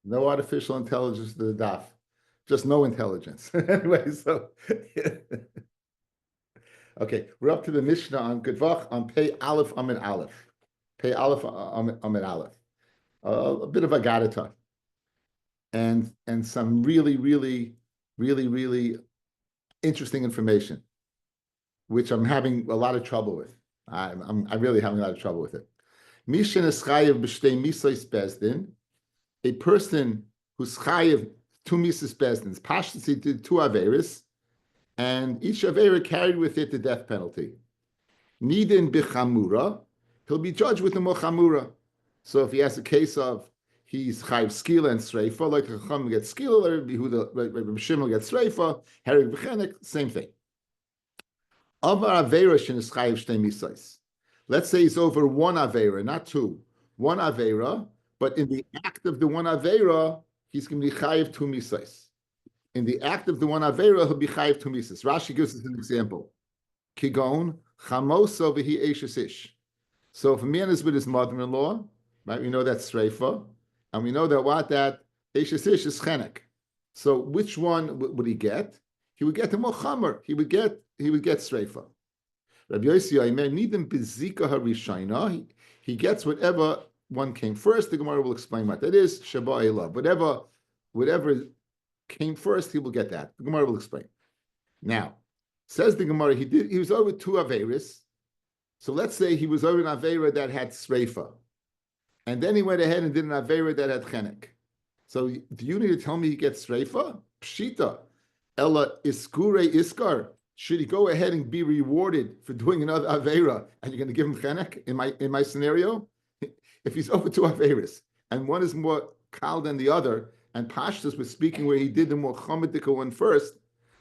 No artificial intelligence to the daf. Just no intelligence. Anyway, so okay, we're up to the Mishnah on Gedvach on Pei Aleph Amin Aleph. Pei Aleph Amin Aleph. A bit of a gadata and some really interesting information, which I'm having a lot of trouble with. I'm really having a lot of trouble with it. Mishin is chayev b'shtei misos bezdin. A person who's chayev two misos bezdins, pashtus he did two averis, and each avera carried with it the death penalty. Nidin b'chamura, he'll be judged with the mochamura. So if he has a case of he's chayiv skila and streifa, like the Chacham gets skila, Rabbi Shimon gets streifa, hereg v'chenek, same thing. Avar avera shenis chayiv shtei misos. Let's say he's over one avera, not two. One avera, but in the act of the one avera, he's going to be chayiv two misos. In the act of the one avera, he'll be chayiv two misos. Rashi gives us an example. Kigon chamoso v'hi eishes ish. So if a man is with his mother-in-law, right, we know that's streifa, and we know that that eishes ish is chenek. So which one would he get? He would get the mochamer. He would get streifa. Rabbi Yossi Omer nidim bezika harishayna. He gets whatever one came first. The Gemara will explain what that is. Sheba elav. Whatever came first, he will get that. The Gemara will explain. Now, says the Gemara, he was over two averis. So let's say he was over an avera that had sreifa, and then he went ahead and did an avera that had chenek. So do you need to tell me he gets sreifa? Pshita. Ella iskure iskar. Should he go ahead and be rewarded for doing another avera, and you're going to give him chenek in my scenario? If he's over two averas, and one is more kal than the other, and Pashtus was speaking where he did the more chomedika one first,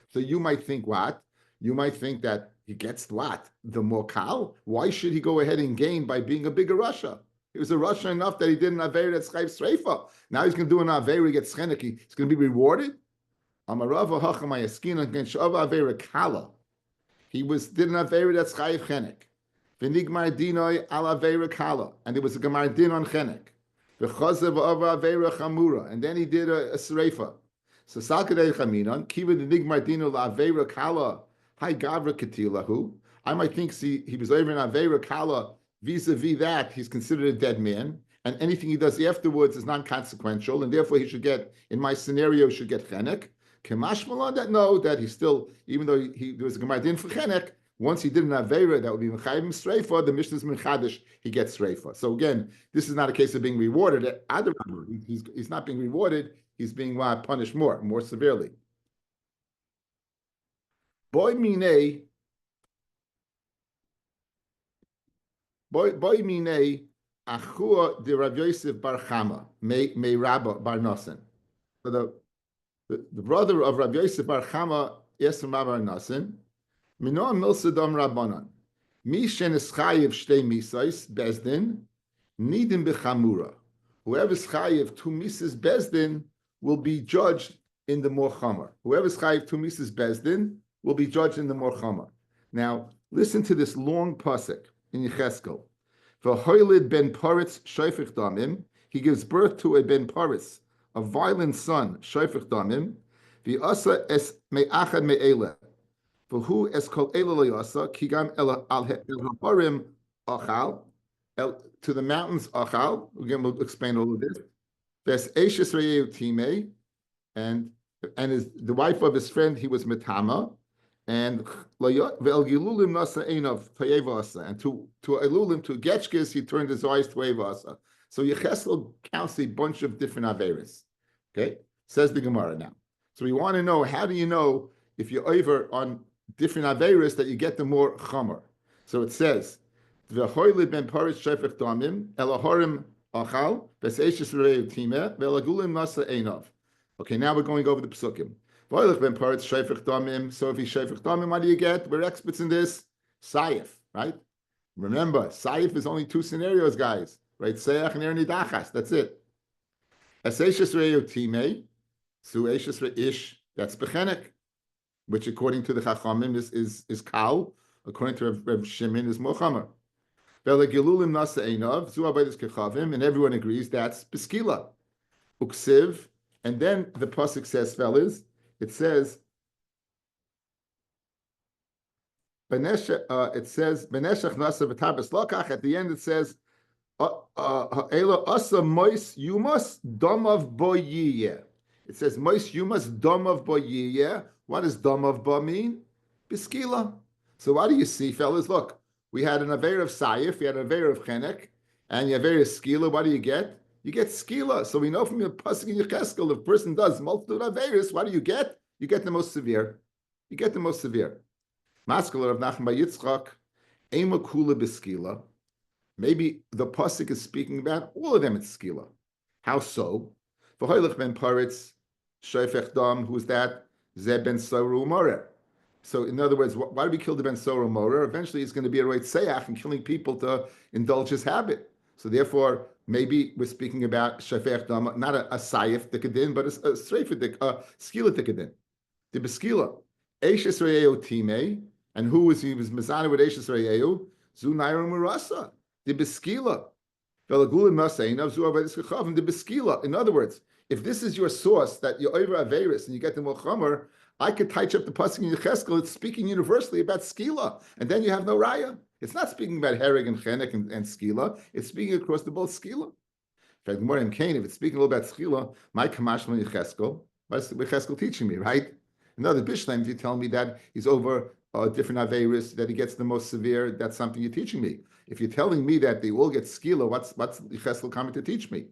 so you might think what? You might think that he gets what? The more kal? Why should he go ahead and gain by being a bigger Russia? He was a Russia enough that he did an avera that's chayv streifa. Now he's going to do an avera, he gets chenek, he's going to be rewarded? He did an avera that's chayiv chenek. V'nigmar dinoi al avera kala, and there was a gemar din on chenek. V'chozev over avera chamura, and then he did a sreifa. So salkadei chaminon kiva the nigmar dino la avera kala hi gavra katilahu. I might think he was over an avera kala vis-a-vis that he's considered a dead man, and anything he does afterwards is non-consequential, and therefore he should get, in my scenario, should get chenek. Kemash malon that no, that he still, even though there was a gemar din for chenek, once he did an avera that would be mechayim streifa, the mishnah's mechadish, he gets streifa. So again, this is not a case of being rewarded. He's not being rewarded. He's being punished more severely. Boy mine achua de Rav Yosef bar Chama me Rabba bar Nasan. So the brother of Rav Yosef bar Chama asked from Rabbi bar Nasan, Mino milsadam rabbanan. Mishen is chayiv shtei misais bezdin nidim bechamura. Whoever is chayiv two misas bezdin will be judged in the more chamer. Whoever is chayiv two misas bezdin will be judged in the more chamer. Now listen to this long pasuk in Yecheskel. V'hoilid ben paritz shofech damim. He gives birth to a ben paritz, a violent son, shofech damim. V'asa es me'achad me'eleh. For who es kol ela kigam ela al harim achal to the mountains achal. Again, we'll explain all of this. There's Eishes Reyeu Time, and the wife of his friend he was Metama, and ve'el gilulim nasa einav toyevasa, and to elulim to getchkes he turned his eyes to evasa. So Yecheskel counts a bunch of different averis. Okay, says the Gemara now. So we want to know, how do you know if you're over on different averis that you get the more chamer? So it says, "V'hoylid ben paris shefech damim elahorim achal v'seishes rei timeh v'elagulim nasa einav." Okay, now we're going over the psukim. V'hoylid ben paris shefech damim. So if he's shefech damim, what do you get? We're experts in this. Sayif, right? Remember, sayif is only two scenarios, guys. Right? Seach and ernidachas. That's it. Eseishes rei timeh, so eishes reish. That's bechenek, which according to the Chachamim is kal, according to Rav Shimon is mochamer. And everyone agrees that's beskila. uksiv, and then the pasuk says, fellas, it says, it says, Beneshach nasa v'tabes lokach. At the end, it says, Ela asa mois yumas domav boyiyeh. It says mois yumas domav boyiyeh. What does domav bo mean? Biskila. So what do you see, fellas? Look, we had an aver of sayif, we had an aver of chenek, and you aver of skila. What do you get? You get skila. So we know from your pasuk in Yecheskel, if a person does multiple averis, what do you get? You get the most severe. You get the most severe. Maskala of Nachman by Yitzchak, ema kula biskila. Maybe the pasuk is speaking about all of them. It's skila. How so? V'hoylech ben paritz shofech dam. Who's that? Zeh ben soru morer. So, in other words, why do we kill the ben soru morer? Eventually, he's going to be a right seyach and killing people to indulge his habit. So, therefore, maybe we're speaking about shofech dam, not a sayif tikadin, but a streifah skila tikadin. The beskila eishes re'eu time, and who was he? Was mezana with eishes re'eu zu naira murasa. The beskila. In other words, if this is your source that you're over Averis and you get the Mulchamer, I could touch up the pasuk in Yecheskel. It's speaking universally about skila, and then you have no raya. It's not speaking about hereg and chenek and skila. It's speaking across the both skila. In fact, more than Cain, if it's speaking a little about skila, my kamash in Yecheskel, what's Yecheskel teaching me, right? Another Bishlam, if you tell me that he's over different Averis, that he gets the most severe, that's something you're teaching me. If you're telling me that they all get skila, what's Yecheskel coming to teach me?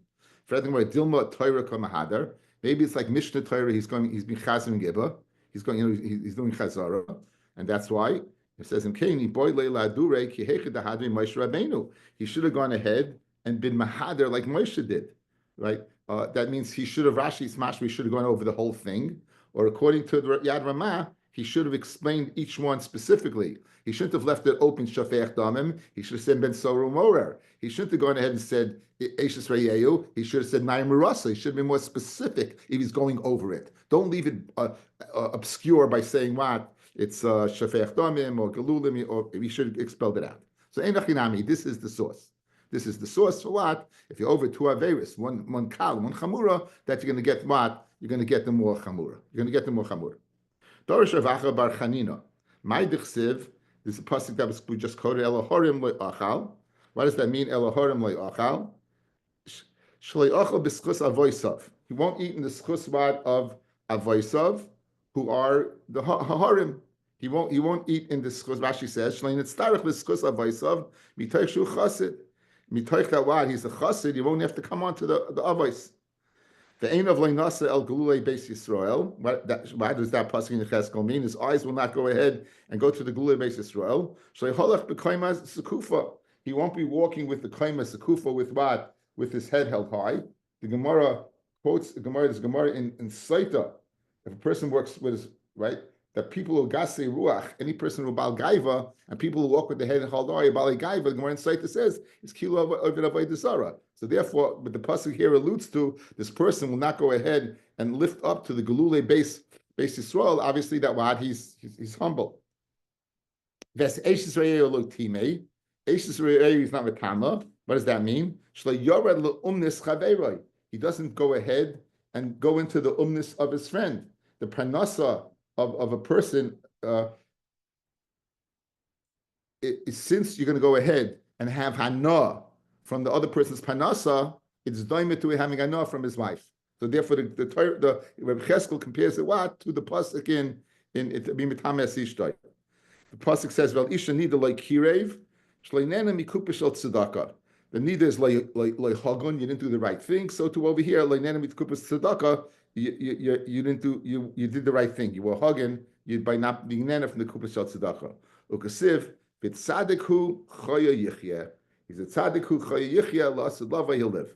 Furthermore, Dilma Torah Kamahadar. Maybe it's like Mishnah Torah. He's been Chazim Gibba. He's going, he's doing Chazara, and that's why it says in Kaini Boy Leila Adure Ki Hechid Hadri Moshe Rabbeinu. He should have gone ahead and been Mahader like Moshe did, right? That means he should have Rashi Smash. We should have gone over the whole thing, or according to the Yad Ramah, he should have explained each one specifically. He shouldn't have left it open shafech damim. He should have said ben soru morer. He shouldn't have gone ahead and said eishes re'eu. He should have said nayim merasa. He should have been more specific if he's going over it. Don't leave it obscure by saying what it's shafech damim or galulim, or he should have expelled it out. So einachinami, this is the source. This is the source for what? If you're over two averis, one kal, one chamura, that you're going to get what? You're going to get the more chamura. You're going to get the more chamura. Dorish of Acha bar Chanina. My dichsiv. This is a pasuk that we just quoted. Elohorim lo'achal. What does that mean? Elohorim lo'achal. Shlei achal b'schus avoisav. He won't eat in the schus of avoisav, who are the haharim. He won't eat in the schus. Rashi says shlei nitztarich b'schus avoisav mitoich shu chasid. Mitoich that what? He's a chasid. You won't have to come on to the avois. The ain of Leinasa El Galulei Beis Yisrael. Why does that pasuk in Yecheskel mean? His eyes will not go ahead and go to the Galulei Beis Yisrael. Shleiholach b'koima sekufa. He won't be walking with the koima sekufa with what? With his head held high. The Gemara quotes the Gemara. There's Gemara in Saita. If a person works with his right, that people who gasei ruach, any person who bal gaiva, and people who walk with the head held high, bal gaiva. The Gemara in Saita says it's kilo of avodah zara. So therefore, what the pasuk here alludes to, this person will not go ahead and lift up to the Galulei base Yisrael. Obviously, that what he's humble. Ves eishes re'eu lo timei. Eishes re'eu is not metama. What does that mean? Shlo yored lo umnis chaveroi. He doesn't go ahead and go into the umnis of his friend. The pranasa of a person, since you're going to go ahead and have hana from the other person's panasa, it's doimet to having hana from his wife. So therefore, the Rabbi Cheskel compares it what to the pasuk in b'mitames ishtay. The pasuk says, "Vel isha nida like kirev shleinena mikupish al tzedakah." The nida is like hagun. You didn't do the right thing. So to over here, leinena mikupish tzedakah. You didn't do you did the right thing. You were hugging by not being nena from the kupish al tzedakah. Ukasiv b'tzadikhu choya yichya. He's a tzaddik who choya yichya lasud lava he'll live.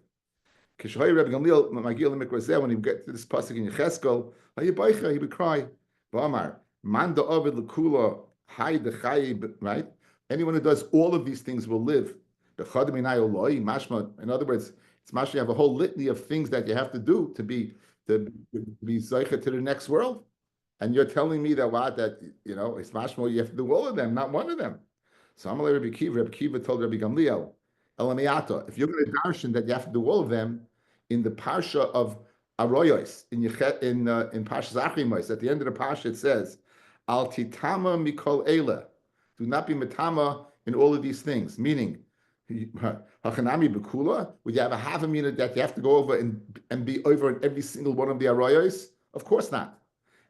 Kishoy Rabbi Gamliel Magil Mikrozeh, when he get to this pasuk in Yecheskel, he would cry. Ba'amar man da'ovid lekula hay dechayib. Right? Anyone who does all of these things will live. In other words, it's mashma. You have a whole litany of things that you have to do to be zeicha to the next world, and you're telling me that what that it's mashma. You have to do all of them, not one of them. So I'm Rabbi Kiva. Rabbi Kiva told Rabbi Gamliel, Elamiyata, if you're going to darshan that you have to do all of them, in the parsha of Aroyos in Parshas Achrimos. At the end of the parsha, it says, "Al titama mikol eila." Do not be matama in all of these things. Meaning, hachanami bekula. Would you have a half a minute that you have to go over and be over in every single one of the Aroyos? Of course not.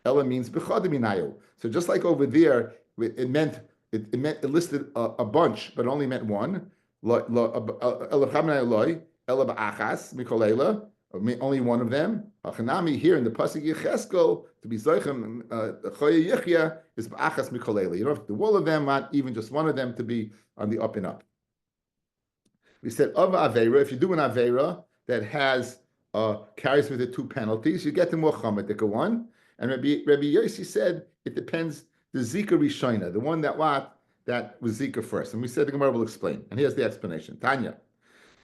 Ella means b'chodeminayu. So just like over there, it listed a bunch, but only meant one. Only one of them. Hachanami here in the pasuk Yecheskel to be zoichem choye yichya is ba'achas mikolela. You don't have to do all of them, not even just one of them to be on the up and up. We said of aveira. If you do an aveira that has carries with it two penalties, you get the more chametika one. And Rabbi Yossi said it depends the zika rishona, the one that was zika first. And we said the Gemara will explain. And here's the explanation. Tanya.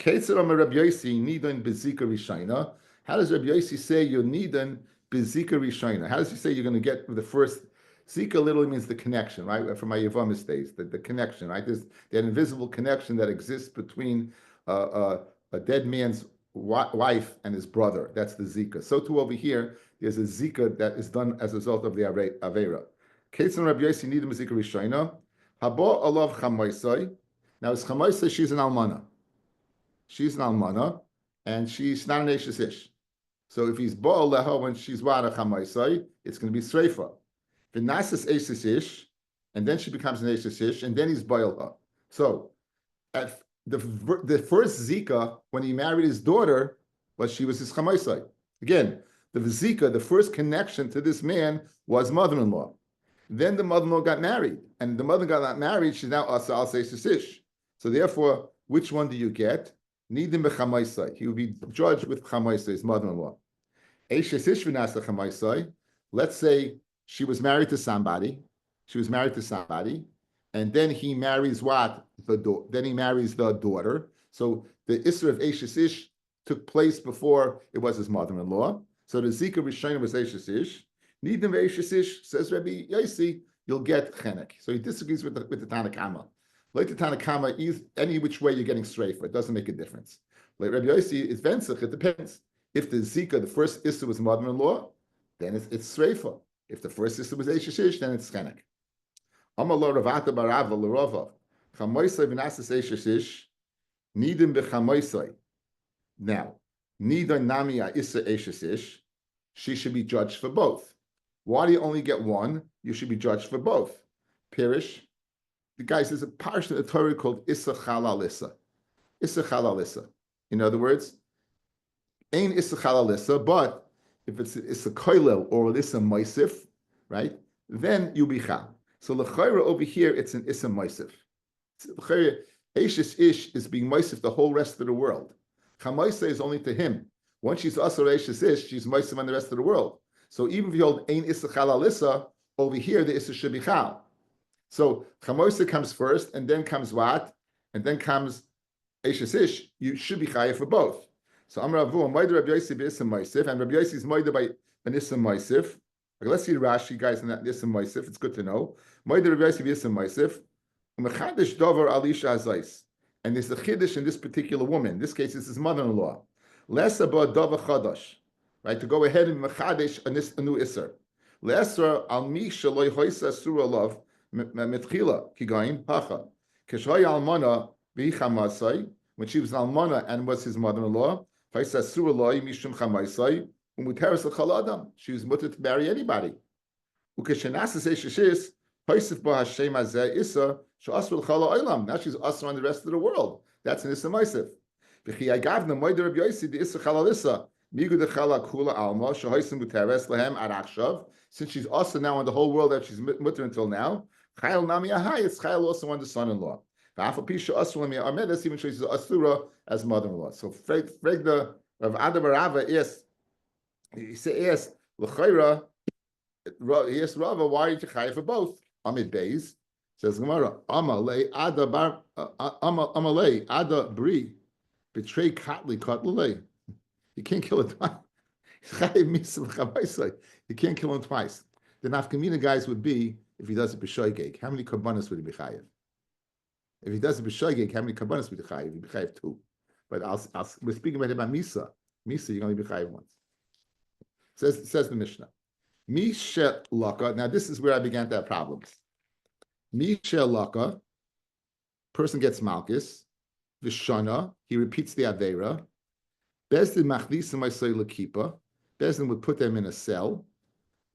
Rabbi Yossi nidon bezika rishona. How does Rabbi Yossi say you're nidon bezika rishona? How does he say you're going to get the first? Zika literally means the connection, right? From my Yavamis days, the connection, right? There's that invisible connection that exists between a dead man's wife and his brother. That's the zika. So too over here, there's a zika that is done as a result of the avera. Ketzon Rabbi Yossi nidon bezika rishona. Habo alav chamaisai. Now, it's chamaisai. She's an almana. She's an almana, and she's not an eshes ish. So if he's bo'al leha when she's wara chamaisai, it's going to be sreifa. V'nasas eshes ish, and then she becomes an eshes ish, and then he's bo'al her. So at the first zika when he married his daughter she was his chamaisai. Again, the zika, the first connection to this man was mother-in-law. Then the mother-in-law got married, and the mother got married. She's now asa al eshes ish. So therefore, which one do you get? Nidim b'chamaisai. He will be judged with chamaisai, his mother-in-law. Eshes ish v'nasa chamaisai. Let's say she was married to somebody. And then he marries what? Then he marries the daughter. So the Isra of Eshes Ish took place before it was his mother-in-law. So the Zika Rishayna was Eshes Ish. Nidim Eshes Ish, says Rabbi Yossi, you'll get Chenek. So he disagrees with the Tanakama. Like the Tanakama, any which way you're getting straight for, it doesn't make a difference. Like Rabbi Yossi, it's Vensach, it depends. If the Zika, the first Isra was mother-in-law, then it's Sreifa. If the first sister was Eshes Ish, then it's Chenek. Amalo Ravata Barava L'Rova Chamoisai V'Nasas Eshes Ish Nidim B'Chamoisai. Now, Nidon Nami Isa Eshes Ish, she should be judged for both. Why do you only get one? You should be judged for both. Pirish, the guy says a parsha in the Torah called Issa Chalal Issa. Issa Chalal Issa. In other words, ain't Issa Chalal Issa, but if it's a koilel or Issa Moisif, right, then you be chal. So l'chayra over here, it's an Issa Moisif. L'chayra, Eshes Ish is being Moisif the whole rest of the world. Chamaisa is only to him. Once she's Asar Eshes Ish, she's Moisif on the rest of the world. So even if you hold Ein Issa Chalal Issa, over here the Issa should be chal. So Chamaisa comes first, and then comes what? And then comes Eshes Ish. You should be chayav for both. So Amar Avu, Moed Rabbi Yossi b'Issa Moisif, and Rabbi Yossi is Moed by an Issa Moisif. Let's see Rashi, guys, in that Issa Moisif. It's good to know. Moed Rabbi Yossi b'Issa Moisif, Mechadish Dover Alisha Azais, and there's a chiddush in this particular woman. In this case, it's his mother-in-law. Less about Dover Chadash, right? To go ahead and Mechadish a new Isser. Lesser al mi shaloi hoisa surah love mitchila kigain hacha keshay almana v'chamasai, when she was an almana and was his mother-in-law. She was mutter to marry anybody. Now she's also on the rest of the world. That's an Issa Moisif. Since she's also now on the whole world that she's mutter until now, it's Chayil also on the son-in-law. Even she's Asura as mother-in-law. So Fregda Rav Adabarava asked, he asked L'chayra, he asked Rava, why are you chayav for both? Amid Beis says Gemara, Amalei Ada Bri betray Katli. You can't kill it twice. You can't kill him twice. The nafkamina guys would be if he does it b'shoigeg. How many kabbanas would he be chayav? If he does it b'shoigeg, how many kabbanas would he chayav? He'd be chayav 2. But we're speaking about Misa. Misa, you're going to be chayiv once. Says the Mishnah. Misha laka. Now this is where I began to have problems. Misha laka. Person gets malchus. Vishana. He repeats the avera. Bezdin machlisa ma'asei lekipa. Bezdin would put them in a cell.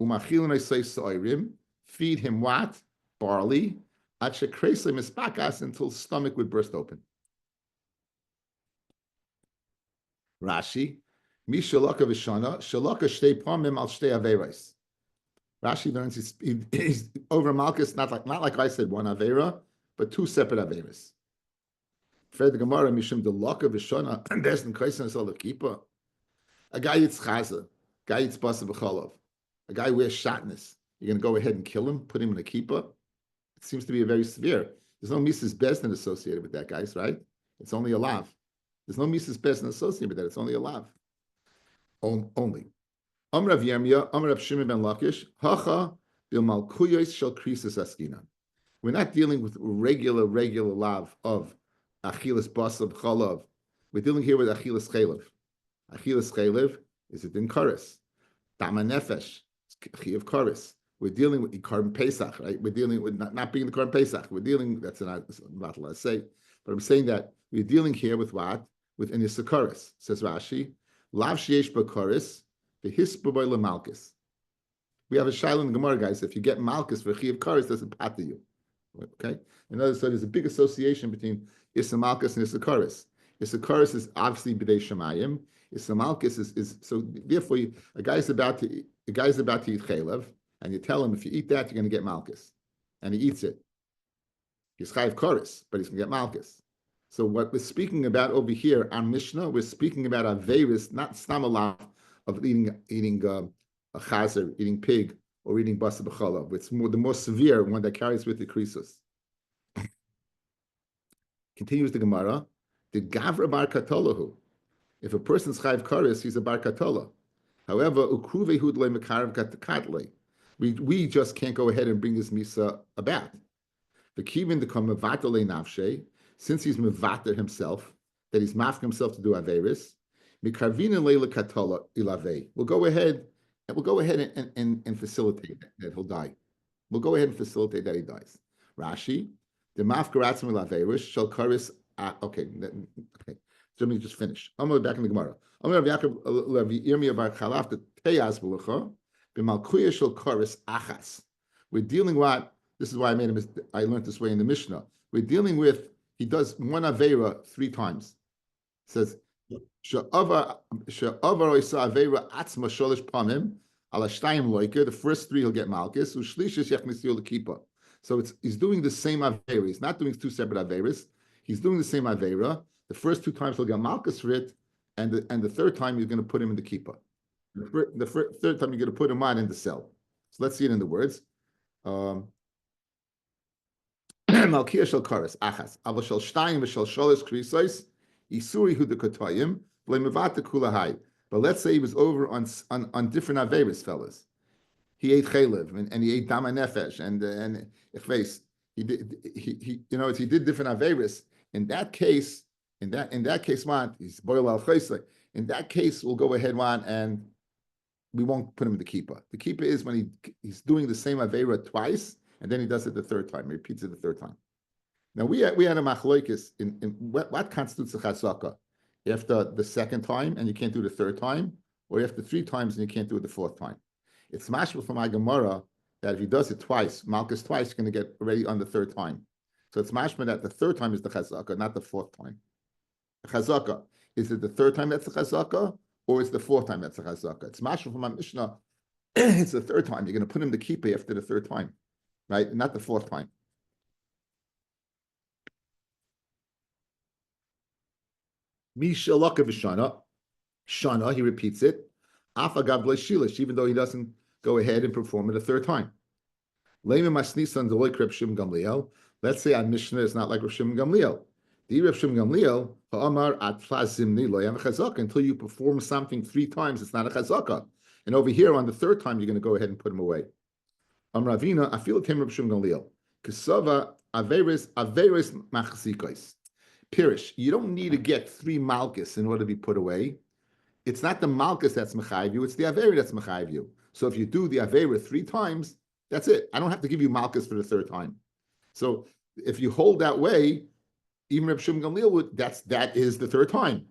Umachilin ma'asei soirim. Feed him what? Barley. Atshekresle mispakas until stomach would burst open. Rashi. Mishalaka v'shana, shalaka shtei pamim al shtei averos. Rashi learns he's over Malchus, not like I said, one avera, but two separate averas. Fred the Gemara, mishum delaka v'shana, destin kaisen asal kippah. A guy eats chaza, guy eats basa b'cholov, a guy wears shatnez. You're going to go ahead and kill him, put him in a kippah? It seems to be a very severe. There's no Mises Bezdin associated with that, guys, right? It's only a lav. There's no Mises Bezdin associated with that. It's only a lav. Only. Amrav Yirmiyah, Amrav Shimon ben Lakish, Hacha bil Malkuyos shel Krisis Askina. We're not dealing with regular lav of Achilas Basab Chalav. We're dealing here with Achilas Chalev. Achilas Chalev is a din karis. Dama Nefesh, Chiyav karis. We're dealing with Korban Pesach, right? We're dealing with not being the Korban Pesach. We're dealing, that's not allowed to say, but I'm saying that we're dealing here with what? With an Isakaris, says Rashi. Lav sheyesh b'karis, v'hispa boy lemalkus. We have a shaila in the Gemara, guys. If you get malkus for chiyav karis, doesn't pater you. Okay? In other words, there's a big association between Issa Malkus and Issa Karis. Issa Karis is obviously b'dei shemayim. Issa Malkus is so therefore a guy's about to eat chaylev, and you tell him if you eat that, you're going to get malkus, and he eats it. He's chayiv karis, but he's going to get malkus. So what we're speaking about over here, our Mishnah, we're speaking about averis, not stamalav of eating a chazer, eating pig, or eating basa b'chalav. It's the more severe one that carries with the krisus. Continues the Gemara, the gavra bar katolahu. If a person's chayiv karis, he's a bar katola. However, ukruve hudle mekarav katle. We just can't go ahead and bring this misa about. The kivin the kamavatale nafshe. Since he's mevater himself, that he's mafking himself to do averis, mikarvina leila katola ilave. We'll go ahead and facilitate that he'll die. We'll go ahead and facilitate that he dies. Rashi, the mafkaratzim ilaveris shall karis. Okay. So let me just finish. I'm back in the Gemara. I'm going to have Yaakov Yirmiyah bar Chalaf the teyas b'lecha b'malkuya shall karis achas. We're dealing what. This is why I learned this way in the Mishnah. We're dealing with. He does one avera 3 times. It says, the first 3 he'll get malchus. So he's doing the same avera. He's not doing 2 separate averas. He's doing the same avera. The first 2 times he'll get malchus for it, and the 3rd time you're going to put him in the kippah. The 3rd time you're going to put him on in the cell. So let's see it in the words. Malkia shall karas achas, aval shall shtayim v'shal sholos krisos isuri hu dekotayim v'lemevata kulahai. But let's say he was over on different averis, fellas. He ate chaylev and he ate dama nefesh and ichves. He did different averis. In that case, man, he's boil al chayslek. In that case, we'll go ahead, man, and we won't put him in the kippah. The kippah is when he's doing the same avera twice. And then he does it the 3rd time. He repeats it the 3rd time. Now we had a machloikis in what constitutes a chazaka? After the 2nd time and you can't do the 3rd time, or after 3 times and you can't do it the 4th time. It's mashma from my Gemara that if he does it twice, malchus twice, you're going to get ready on the 3rd time. So it's mashma that the 3rd time is the chazaka, not the 4th time. The chazaka, is it the 3rd time that's the chazaka, or is the 4th time that's the chazaka? It's mashma from my Mishnah. It's the 3rd time. You're going to put him the kippah after the 3rd time. Right, not the 4th time. Mishalaka v'shana, shana, he repeats it. Afagav shilish, even though he doesn't go ahead and perform it a 3rd time. Leimer masnisan deloy Reb Shimon Gamliel. Let's say our Mishnah is not like Reb Shimon Gamliel. The Reb Shimon Gamliel ha'amar at flazimni lo yam chazaka. Until you perform something 3 times, it's not a chazaka. And over here on the 3rd time, you're going to go ahead and put him away. Ravina, I feel it came Reb Shimon Gamliel. Kasava averis machzikos. Pirish, you don't need to get 3 malchus in order to be put away. It's not the malchus that's mechayiv you, it's the avera that's mechayiv you. So if you do the avera 3 times, that's it. I don't have to give you malchus for the 3rd time. So if you hold that way, even Reb Shimon Gamliel would, that is the 3rd time.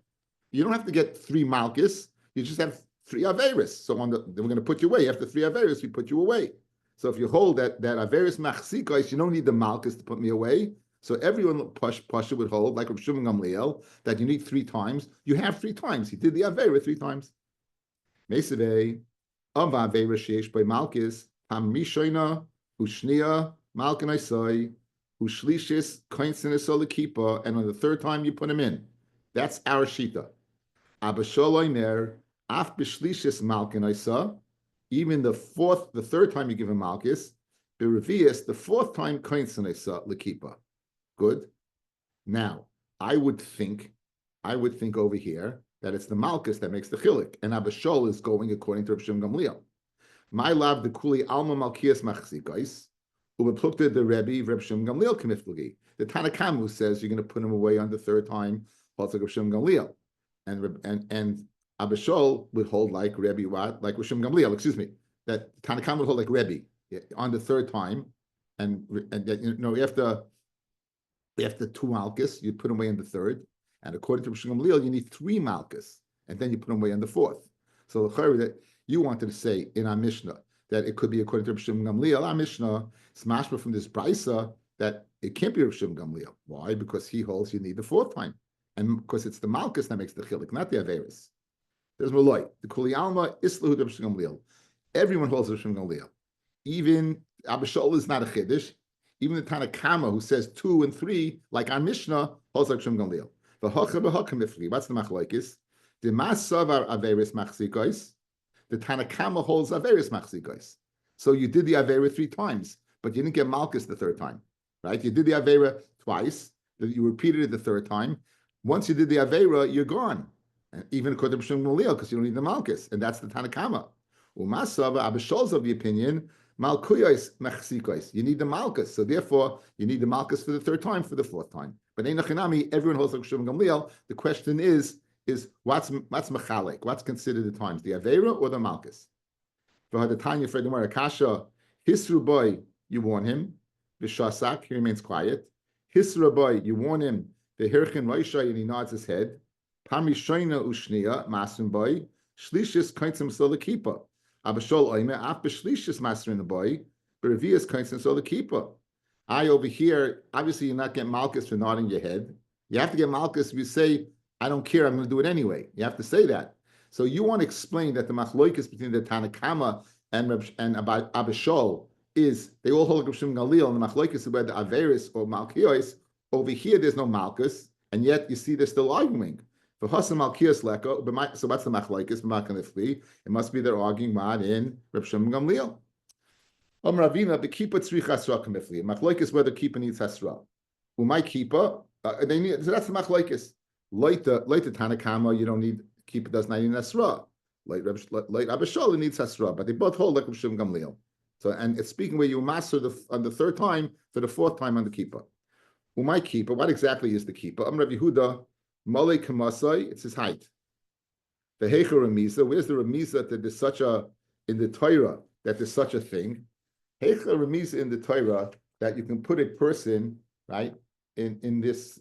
You don't have to get 3 malchus, you just have 3 averis. So we're going to put you away. After 3 averis, we put you away. So if you hold that averis machzikos, you don't need the malchus to put me away. So everyone Pasha would hold, like Reb Shimon Gamliel, that you need 3 times. You have 3 times. He did the avera 3 times. Mesavei, of avera sheish by malchus, hamishoina, ushnia, malkin isai, ushlishis, koinsin kipa, and on the 3rd time you put him in. That's our shita. Abasholoimer, af bishlishis malkin isa, even the 3rd time you give him malchus, berevius, the 4th time koinsin isa lekipa. Good. Now, I would think over here that it's the malchus that makes the chilik, and Abashol is going according to Reb Shimon Gamliel. My love the kuli alma malkias machzikais, ubeplukta the Rabbi Reb Shimon Gamliel kemiflagi. The Tanakam says you're going to put him away on the 3rd time, also Reb Shimon Gamliel, and Abashol would hold like Rabbi what, like Reb Shimon Gamliel. Excuse me, that Tanakam would hold like Rabbi on the 3rd time, and after 2 malchus, you put him away in the 3rd, and according to Reb Shimon Gamliel, you need 3 malchus, and then you put him away in the 4th. So the that you wanted to say in our Mishnah that it could be according to Reb Shimon Gamliel, our Mishnah is mashma from this brisa that it can't be Reb Shimon Gamliel. Why? Because he holds you need the 4th time, and because it's the malchus that makes the chilik, not the averis. There's Maloi. The Kuli Alma Islahu Reb Shimon Gamliel. Everyone holds Reb Shimon Gamliel. Even Abishol is not a chiddush. Even the Tanakama who says 2 and 3, like our Mishnah, holds like Shimon Gamliel. What's the machlokes? The masavar averis machzikos. The Tanakama holds averis machzikos. So you did the avera 3 times, but you didn't get malchus the 3rd time, right? You did the avera twice. You repeated it the 3rd time. Once you did the avera, you're gone. And even according to Shimon Gamliel, because you don't need the malchus, and that's the Tanakama. Umasava Abishol's of the opinion. Malkuyos machzikos. You need the malchus, so therefore you need the malchus for the 3rd time, for the 4th time. But einachinami, everyone holds like Shimon Gamliel. The question is what's machalik? What's considered the times, the avera or the malchus? For Hadatanya for the Marakasha, Hisru boy, you warn him. Vishasak, he remains quiet. Hisru boy, you warn him. The Hirchin Roisha, and he nods his head. Pami Shoina Ushnia, Masim boy. Shlishis Kainsim Solakipa. Abashol Oime, Af Beshlishis Master in the boy. Berevias Kainsim Solakipa. I over here, obviously you're not getting malchus for nodding your head. You have to get malchus if you say, I don't care, I'm going to do it anyway. You have to say that. So you want to explain that the machloikis between the Tanakama and Abishol is, they all hold Reb Shimon Gamliel, and the machloikis is whether Averis or Malkios. Over here, there's no malchus, and yet you see they're still arguing. For Hasan Malkios Leko, so what's the machloikis? It must be they're arguing mad in Reb Shimon Gamliel. Ravina, the keeper tzrich hasra kamifli. Machloikis whether keeper needs hasra. Umay keeper, they need. So that's the machloikis. Like the Tanakama, you don't need keeper does not need hasra. Like Abishol needs hasra, but they both hold like Reb Shimon Gamliel. So and it's speaking where you master on the 3rd time for the 4th time on the keeper. Umay keeper, what exactly is the keeper? Rav Yehuda, Malay Kamasai, it's his height. The Heicha Remiza, where's the Remiza that there's such a in the Torah that there's such a thing? Heicha Remiza in the Torah that you can put a person right in this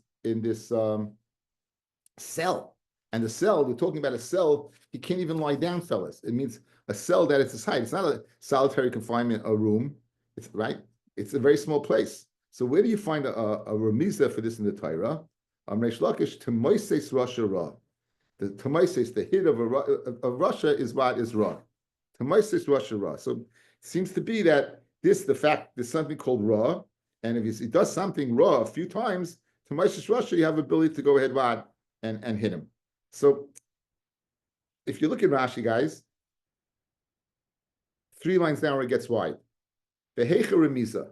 cell, and the cell we're talking about a cell. He can't even lie down, fellas. It means a cell that it's his height. It's not a solitary confinement, a room. It's right. It's a very small place. So where do you find a remiza for this in the Torah? Reish Lakish Temoises Rasha Ra. The Temoises, the hit of Russia is what is Ra. Temoises Rasha Ra. So it seems to be that there's something called Ra, and if he does something Ra a few times, Temoises Rasha, you have ability to go ahead and hit him. So if you look at Rashi, guys, 3 lines down where it gets wide. The Heicha Remiza.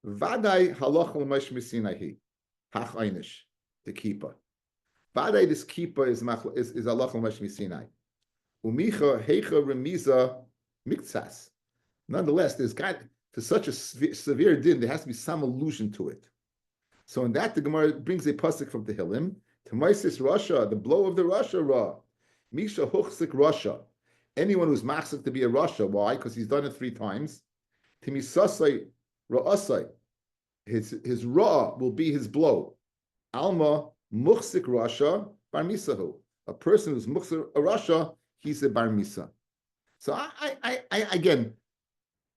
Vadai halach l'mesh misinahi. Hach einish. The keeper. Vadai, this keeper is halach l'mesh misinai. Umicha Heicha Remiza miktsas. Nonetheless, there's got to such a severe din, there has to be some allusion to it. So in that, the Gemara brings a pasuk from Tehillim. Temaisis Russia, the blow of the Russia Ra. Misha huchsik Russia. Anyone who's machzik to be a Russia, why? Because he's done it 3 times. Timisasai ra'asai. His ra will be his blow. Alma muchsik Russia bar misahu. A person who's muchsik a Russia, he's a bar misa. So I again,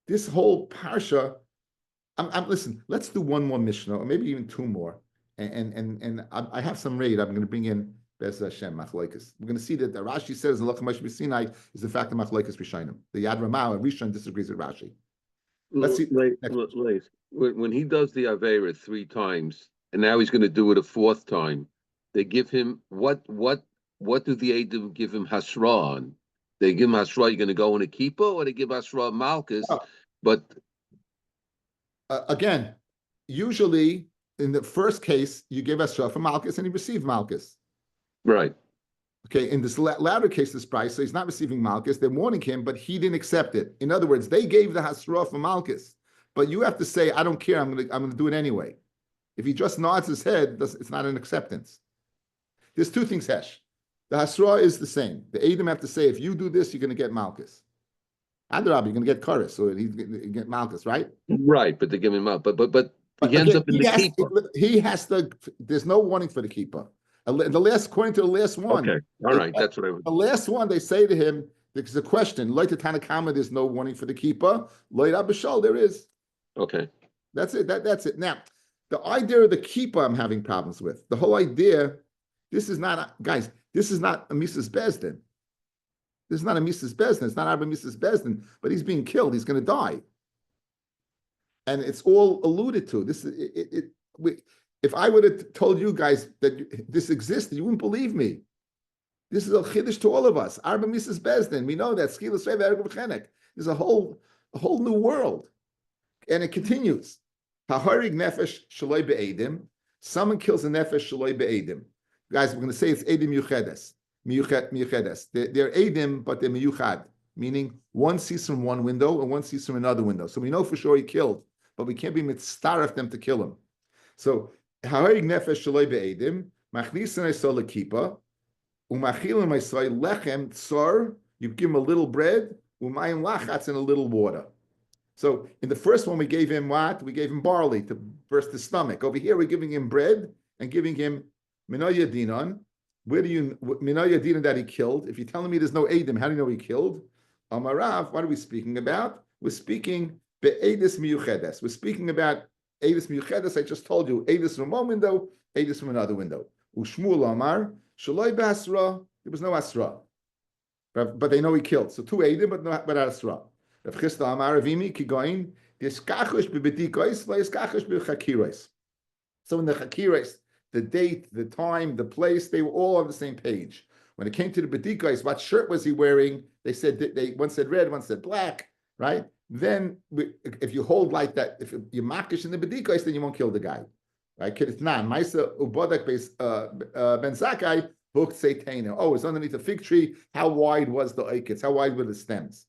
this whole parsha. Listen. Let's do one more mishnah, or maybe even 2 more. And I have some raid. I'm going to bring in Bez Hashem Machlokes. We're going to see that the Rashi says the Lachamash B'Sinai is the fact of Machlokes Rishonim. The Yad Ramah and Rishon disagrees with Rashi. Let's see. When he does the Avera 3 times, and now he's going to do it a 4th time, they give him what do the Eidim give him Hasra on? They give him Hasra, you're going to go in a kippah, or they give Hasra Malchus? Oh. But again, usually in the first case, you give Hasra for Malchus and he received Malchus. Right. Okay, in this latter case, this price, so he's not receiving Malchus. They're warning him, but he didn't accept it. In other words, they gave the Hasra for Malchus, but you have to say, I don't care, I'm gonna do it anyway. If he just nods his head, it's not an acceptance. There's 2 things, Hesh. The Hasra is the same. The Eidim have to say, if you do this, you're going to get Malchus. Adrab, you're going to get Karis, so he's going to get Malchus, right? Right, but they give him up. But he ends up in the kippah. He has to, there's no warning for the kippah. According to the last one. Okay, all right, that's what I would. The last one, they say to him, there's a question, Loit Tanakama, there's no warning for the kippah. Loit Abishal, there is. Okay. That's it. That's it. Now, the idea of the kippah I'm having problems with. The whole idea, this is not, guys, this is not a Mrs. Bezdin. This is not a Mrs. Bezdin. It's not Abba Mrs. Bezdin, but he's being killed. He's going to die. And it's all alluded to. If I would have told you guys that this existed, you wouldn't believe me. This is a chiddush to all of us. Arba Mrs. Bezdin. We know that. There's a whole new world. And it continues. Haharig nefesh shaloi be'edim. Someone kills a nefesh shaloi be'edim. Guys, we're going to say it's edim yuchedes. Miyuchedes. They're edim, but they're miyuchad, meaning one sees from one window and one sees from another window. So we know for sure he killed, but we can't be mitzaref them to kill him. So haharig nefesh shaloi be'edim. Machnisan esol lekipa. Umachilim esol lechem tsar. You give him a little bread. Umayim lachatz and a little water. So in the first one, we gave him what? We gave him barley to burst his stomach. Over here, we're giving him bread and giving him minoya dinon. Where do you minoya dinon that he killed? If you're telling me there's no edim, how do you know he killed? Amarav, what are we speaking about? We're speaking be'edis miyuchedes. We're speaking about edis miyuchedes. I just told you, edis from one window, edis from another window. Ushmuel Amar shaloi b'asra. There was no asra, but they know he killed. So 2 edim, but not asra. So in the chakiros, the date, the time, the place, they were all on the same page. When it came to the bedikos, what shirt was he wearing? They said one said red, one said black, right? Then if you hold like that, if you're makish in the bedikos, then you won't kill the guy, right? It's not Maisa ubodak ben Zakai booked Satan. Oh, it's underneath a fig tree. How wide was the oikets? How wide were the stems?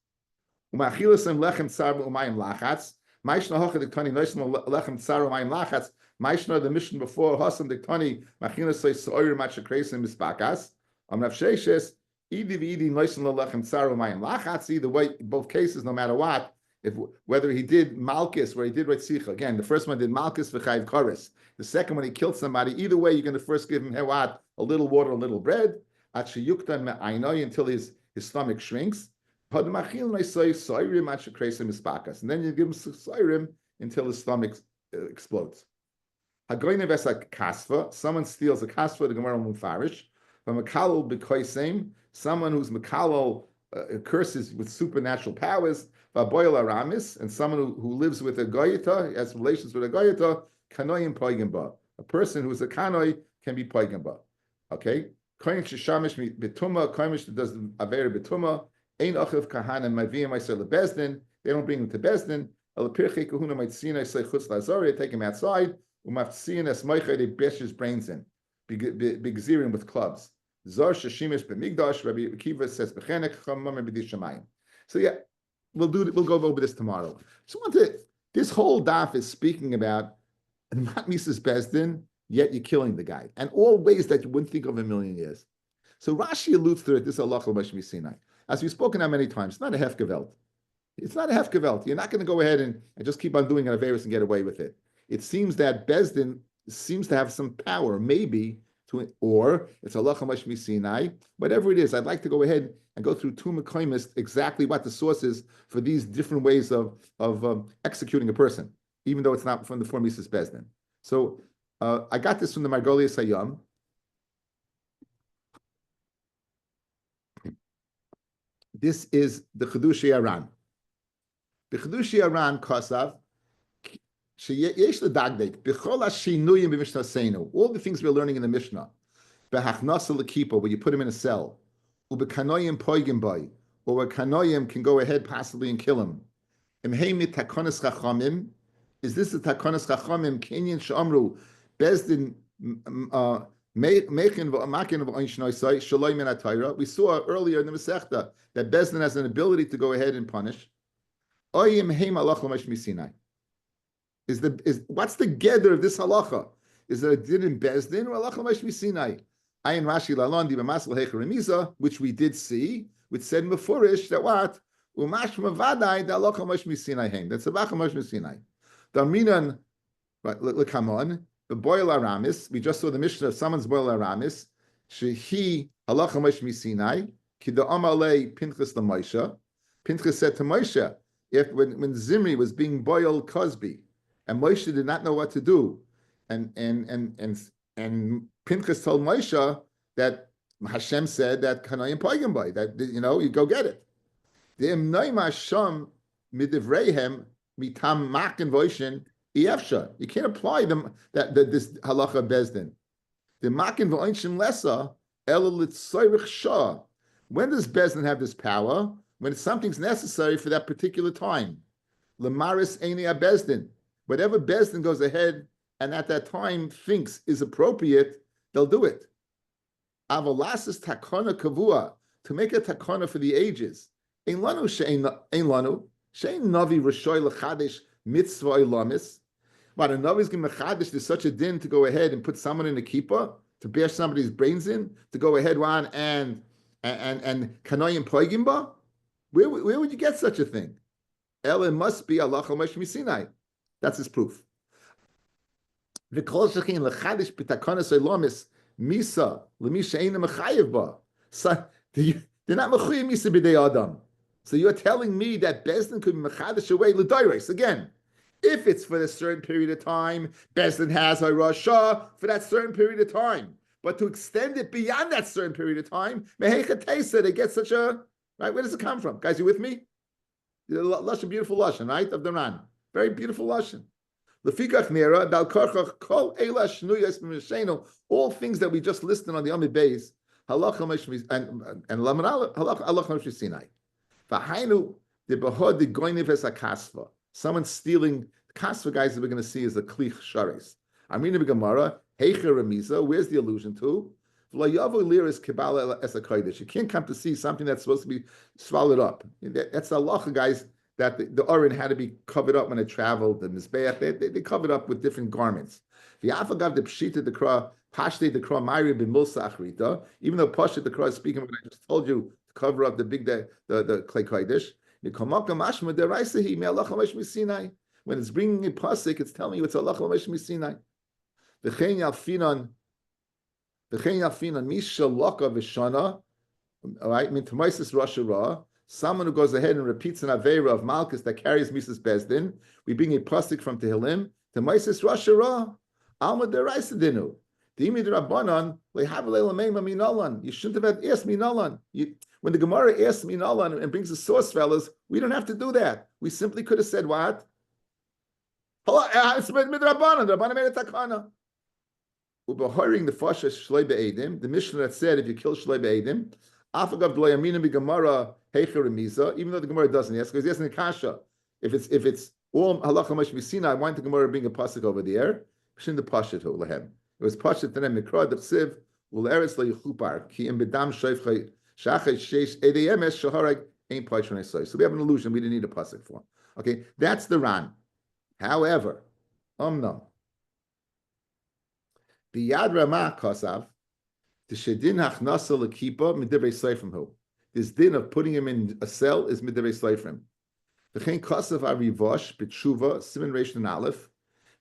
Umachilasem lechem tsar umayim lachatz. Maishna hocha diktani noisem lechem tsar umayim lachatz. Maishna the mission before hasam diktani machilasay soir machakresim mispakas. Amnavsheshes idi v'idi noisem lechem tsar umayim lachatz. Either way, both cases, no matter what, whether he did malchus or he did retzicha. Again, the first one did malchus v'chayv kares. The second one he killed somebody. Either way, you're going to first give him what? A little water, a little bread. Until his stomach shrinks. And then you give him soirim until his stomach explodes. Someone steals a kasva, the Gemara Mufarish, from a kalal b'koisem, someone who's makalal curses with supernatural powers, and someone who lives with a goyita, has relations with a goyita, kanoyim poigimba. A person who's a kanoi can be poigimba. Okay? Koyin sheshamish betuma, koyin that does averi betuma. Ein achiv kahana maviyim ma'aser lebezdin. They don't bring him to bezdin. El pirchei kahuna maitzina say chutz lazari. They take him outside. Umaftzin es moichay. They bash his brains in. Big zirim with clubs. Zar sheshimish b'migdash. Rabbi Akiva says b'chenek chamam b'dishamayim. So yeah, we'll go over this tomorrow. So this whole daf is speaking about not Mrs. Bezdin, yet you're killing the guy, and all ways that you wouldn't think of in a million years. So Rashi alludes to it, this halacha Moshe Sinai. As we've spoken out many times, it's not a hefgevelt. It's not a hefgevelt. You're not going to go ahead and just keep on doing an Averis and get away with it. It seems that Bezdin seems to have some power, maybe, or it's halacha Moshe Sinai. Whatever it is, I'd like to go ahead and go through two Mekoimis exactly what the source is for these different ways of executing a person, even though it's not from the four Mises Bezdin. So I got this from the Margolius Hayam. This is the Chedushi Aran. The Chedushi Aran Kosav, sheyesh ledagdek b'chol hashinuyim b'mishnasenu. All the things we're learning in the Mishnah, b'hachnasa l'kipa, where you put him in a cell, u'b'kanoyim poigim boy, or where kanoyim can go ahead possibly and kill him. Imheimit takonis chachamim. Is this the takonis chachamim? Kenyan she'amru bezdin mechin v'amakin v'oinshnoisai shaloi min atayra. We saw earlier in the Masechta that bezdin has an ability to go ahead and punish. Oyim heim halacha Moshe Sinai. Is what's the gather of this halacha? Is it a din in bezdin or halacha Moshe Sinai? Ayin Rashi lalon di b'masel hecher remiza, which we did see, which said mefurish that what umash mavadai da halacha Moshe Sinai heim. That's halacha Moshe Sinai. The Aminan, right? Look, come on. The boil aramis. We just saw the Mishnah. Someone's boil aramis. Shehi halacha Moshe Sinai. Ki da amalei Pinchas la Moshe. Pinchas said to Moshe, if when Zimri was being boiled Cosby, and Moshe did not know what to do, and Pinchas told Moshe that Hashem said that Kanayim Poigim Boy, that you go get it. The Imnoim Hashem midivreihem mitam makin voishin iefsha. You can't apply them that this halacha bezdin. The makin voishin lessa ela litzoyrich shah. When does bezdin have this power? When something's necessary for that particular time. Lamaris eini bezdin. Whatever bezdin goes ahead and at that time thinks is appropriate, they'll do it. Avalasis takona kavua, to make a takona for the ages. Ein lanu shein navi rishoy lechadesh mitzvah ilamis. But a navi is going to mechadesh. There's such a din to go ahead and put someone in a kippah, to bash somebody's brains in, to go ahead on and kanoyim poigimba. Where would you get such a thing? Ela must be halacha Moshe Sinai. That's his proof. V'kol shechin lechadish b'takonas olamis misa lemisha eina mechayev ba. So they're not mechayev misa b'dei adam. So you're telling me that bezdin could be mechadish away l'dayres again. If it's for a certain period of time, bezdin has a rasha for that certain period of time. But to extend it beyond that certain period of time, mehecha teisa, they get such a right. Where does it come from, guys? You with me? Lashon, beautiful lashon, right? Of the Ran, very beautiful lashon. Lefikach nira dal karchach kol eila shnuyas b'mishenu. All things that we just listed on the Amid Beis, halacha Moshe and lamanal halacha Moshe Sinai. V'hainu de behod de goynev es hakasva. Someone stealing kasva, guys, that we're going to see is a klich sharis. Amina b'gemara heicher remiza. Where's the allusion to? V'layavu liris kibala es hakodesh. You can't come to see something that's supposed to be swallowed up. That's the halacha, guys. That the Orin had to be covered up when it traveled. The Mizbeach, they covered up with different garments. The Afagav the Pshita the Kra, Pashte the Kra, Mayri bin Mulsa Achrita, even though Pashte the Kra is speaking what I just told you to cover up the Klei Kodesh. When it's bringing a pasuk, it's telling you it's Allah Moshe Sinai. V'chein yalfinan misha laka v'shana. All right, min tamaisis rasha ra. Someone who goes ahead and repeats an Aveira of Malchus that carries Mrs. Bezdin, we bring a pasuk from Tehillim, Tamaisis Rasha Ra, Alma Deraisa Dinu. Dimi Rabbanan, Lehavalei Lameima Minalan. You shouldn't have asked Minalan. When the Gemara asks Minalan and brings the source, fellas, we don't have to do that. We simply could have said what? It's Midrabanan. The Rabbanan made a takana. Ubehoring the Fasha Shlei Be'edim, the Mishnah that said if you kill Shlei Be'edim, Afagav Dloyamina B'Gemara, even though the Gemara doesn't ask, because he's asking a kasha. If it's all halacha Moshe Sinai, I want the Gemara to bring a pasuk over there. Shin the pasuk to lehem. It was pasuk to them mikra dechsiv uleretz leyichupar ki im bedam shayfchay shachay sheish edeyemes shaharag ain't pasuk nesay. So we have an illusion we didn't need a pasuk for. Okay, that's the Ran. However, the Yad Ramah Kosav, The shedin hachnasa lekipa midivrei seifrim hu. This din of putting him in a cell is midivrei seifrim. V'chein kasav arivosh b'tshuva simin reish and aleph.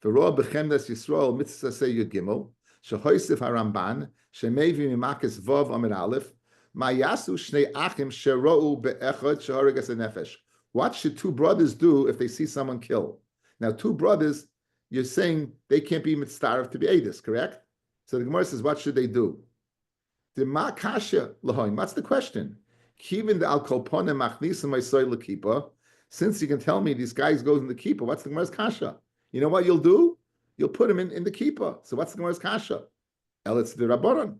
V'roa b'chemdas Yisrael mitzvah say yud gimel. Shehoisif haramban shemevi mimakis vav amid aleph. Mayasu shnei achim sherou be'echad sheharigas nefesh. What should two brothers do if they see someone kill? Now, two brothers, you're saying they can't be mitzvah to be edis, correct? So the Gemara says, what should they do? The ma kasha lahoin. What's the question? Kivin the al kolpone machnisim ma'isoi lekipa. Since you can tell me these guys goes in the kippah, what's the Gemara's kasha? You know what you'll do? You'll put him in the kippah. So what's the Gemara's kasha? El, it's the Rabbanon.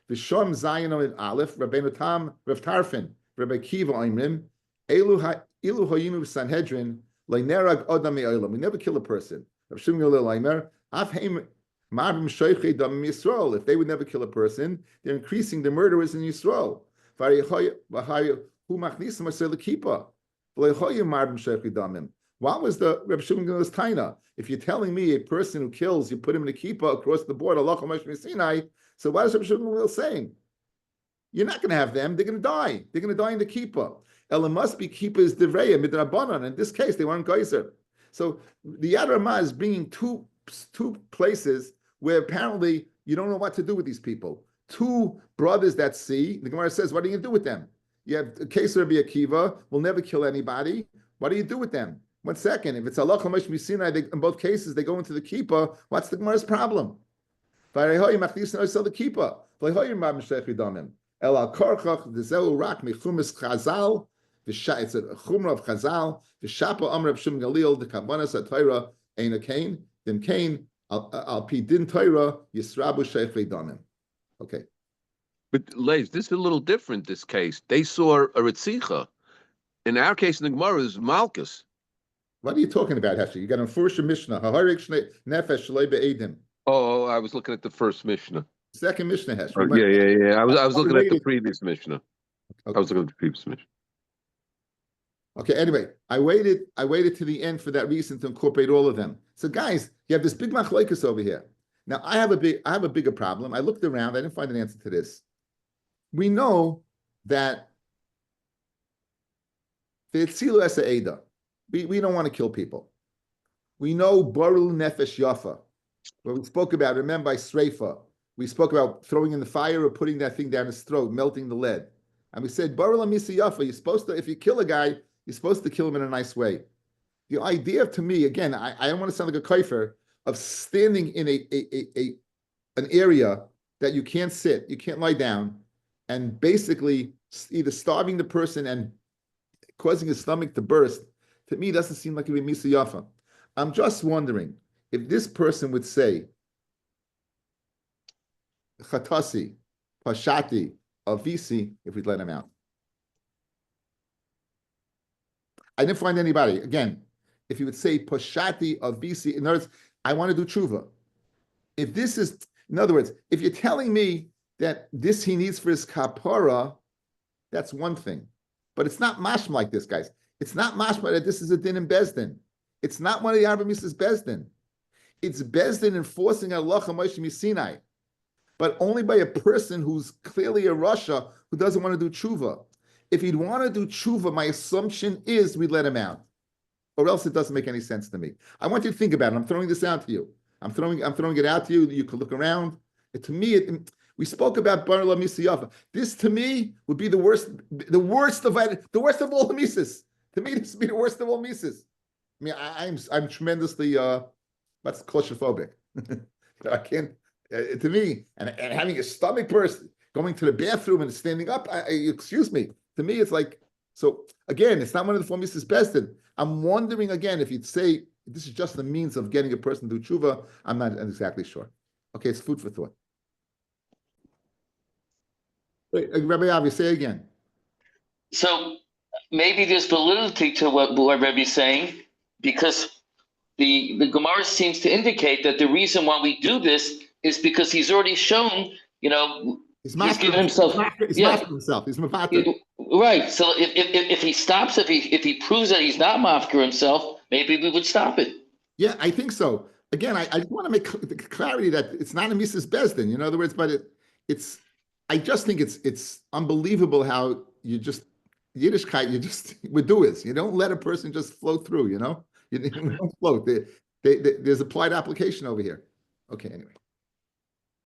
V'shom zayin on aleph, Rabbeinu Tam, Rav Tarfin, Rabbi Kiva oimrim, ilu hayinu Sanhedrin, leinerag odam me'olam. We never kill a person. Rav Shimon Leimer, af heim ma'avim shoichei dam Yisrael. If they would never kill a person, they're increasing the murderers in Yisrael. V'hayu hu machnisim asel kippah. What was the Reb Shimon Gamliel's taina? If you're telling me a person who kills, you put him in a kippah across the board, Allah Sinai. So what is Reb Shimon Gamliel saying? You're not going to have them. They're going to die. They're going to die in the kippah. Ella must be kippahs devreya midrabanan. In this case, they weren't geyser. So the Yad Ramah is bringing two places where apparently you don't know what to do with these people. Two brothers that see. The Gemara says, what do you do with them? You have a case of Rabbi Akiva, will never kill anybody. What do you do with them? 1 second. If it's Allah Chomesh Misinai, in both cases, they go into the kippah. What's the Gemara's problem? El al korchach d'zeu rak mechumis chazal. It's a chumra of chazal. V'shapa amr Shum Galil the kavanas atayra ein a kain. Then kain al pi din Torah yisrabu sheichei damim. Okay. But Leif, this is a little different. This case, they saw a ritzicha. In our case, in the Gemara, is Malchus. What are you talking about, Hesher? You got a first Mishnah. Haharik nefesh shlei be'edim. Oh, I was looking at the first Mishnah. Second Mishnah, Hesher. Oh, yeah. I was looking at the previous Mishnah. Okay. I was looking at the previous Mishnah. Okay. Anyway, I waited to the end for that reason to incorporate all of them. So, guys, you have this big machlokes over here. Now, I have a bigger problem. I looked around. I didn't find an answer to this. We know that the Tzilu Esa Eda, we don't want to kill people. We know Barul Nefesh Yafa, what we spoke about, remember by Sreifa, we spoke about throwing in the fire or putting that thing down his throat, melting the lead. And we said, Barul Amisa Yafa, you're supposed to, if you kill a guy, you're supposed to kill him in a nice way. The idea to me, again, I don't want to sound like a kaifer, of standing in an area that you can't sit, you can't lie down, and basically either starving the person and causing his stomach to burst, to me doesn't seem like it would be Misa Yafa. I'm just wondering if this person would say, Chatasi, Pashati, Avisi, if we'd let him out. I didn't find anybody. Again, if you would say Pashati, Avisi, in other words, I want to do tshuva. If this is, in other words, if you're telling me that this he needs for his kapara, that's one thing. But it's not mashma like this, guys. It's not mashma that this is a din in Bezdin. It's not one of the Arba Misas Bezdin. It's Bezdin enforcing Allah Moshe Misinai, but only by a person who's clearly a Russia who doesn't want to do tshuva. If he'd want to do tshuva, my assumption is we'd let him out, or else it doesn't make any sense to me. I want you to think about it. I'm throwing this out to you. I'm throwing it out to you. You could look around. To me, we spoke about Bar La Misiyafa. This to me would be the worst of all the mises. To me, this would be the worst of all mises. I mean, I'm tremendously what's claustrophobic. I can't. To me, and having a stomach burst, going to the bathroom and standing up. Excuse me. To me, it's like, so again, it's not one of the four mises bested. I'm wondering again if you'd say this is just the means of getting a person to do tshuva. I'm not exactly sure. Okay, it's food for thought. Wait, Rabbi Avi, say again. So maybe there's validity to what Rabbi's saying, because the Gemara seems to indicate that the reason why we do this is because he's already shown, he's given himself. He's himself. He's mafker. Right. So if he stops, if he proves that he's not mafker himself, maybe we would stop it. Yeah, I think so. Again, I just want to make clarity that it's not a Mrs. Bezdin. In other words, but it's I just think it's unbelievable how you just Yiddishkeit, we do is you don't let a person just float through, you know? You don't float. There's applied application over here. Okay, anyway.